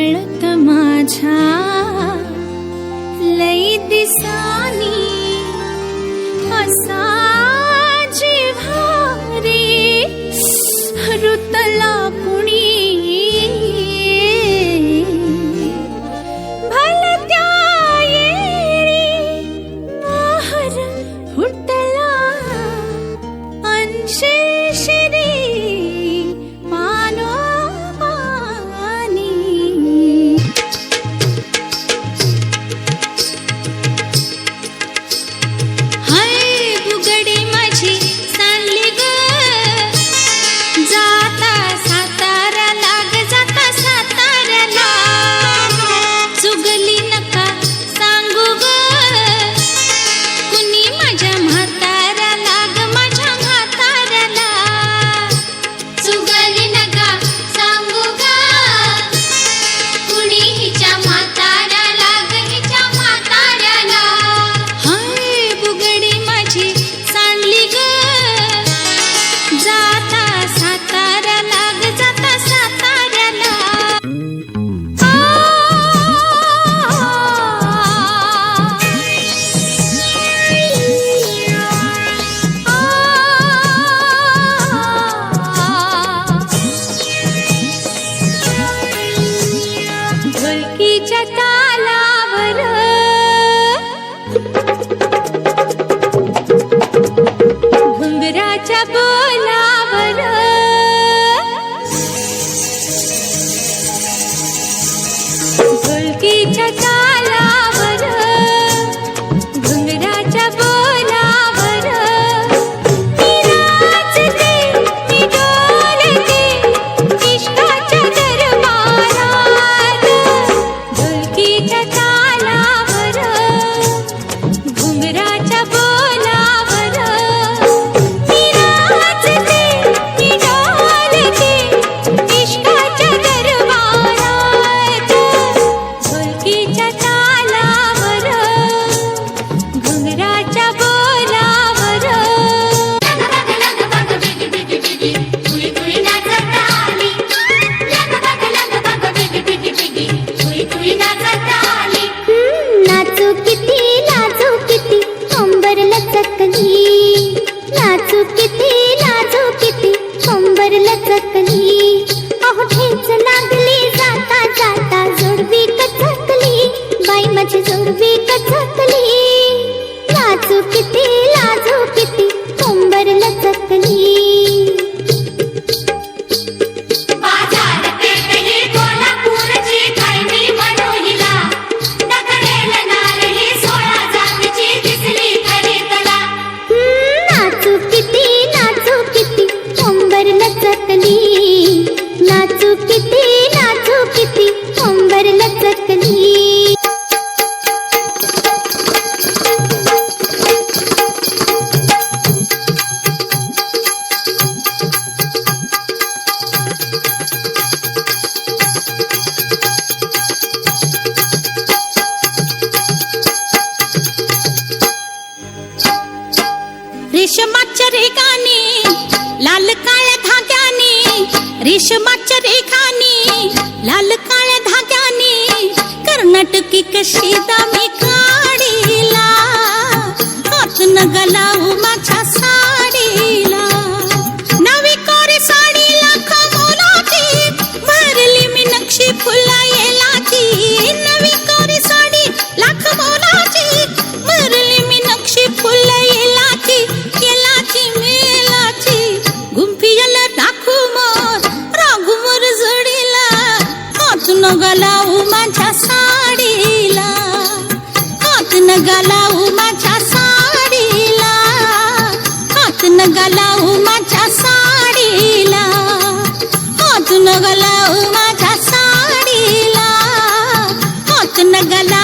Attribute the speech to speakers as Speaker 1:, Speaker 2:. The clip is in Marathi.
Speaker 1: कळत माझ्या लई दिसानी असा जिव्हा रे रुतला कुणी भलत्या येरी आहर फुटला अंशी शिरी घुंगराच्या बोलावर ढोलकीच्या तालावर घुंगराच्या बोलावर मी नाचते मी डोलते इश्काच्या दरबारात ढोलकीच्या तालावर घुंगराच्या बोलावर नाचू किती कंबर लचकली अहो ठेच लागली जाता जाता जोडवी कचकली बाई माझी जोडवी कचकली नाचू किती कंबर लचकली नाचू किती कंबर लचकली
Speaker 2: रेशमाच्या रेखाने लाल काळ्या धाग्याने रेशमाच्या रेखाने लाल काळ्या धाग्याने कर्नाटकी कशी दामी काढीला हात न गलावू माझ्या साडीला नवी कोरी साडीला खमोलाची भरली मी नक्षी फुला येलाची नवी कोरी साडी लाख मोलाची भरली मी नक्षी फुला येलाची मेलाची गुंफियाला टाकू मोर राघू मोर जोडीला हात न गलावू माझ्या साडीला हात न गलावू माझ्या साडीला हात न गलावू माझ्या साडीला हात न गलावू माझ्या साडीला हात न गला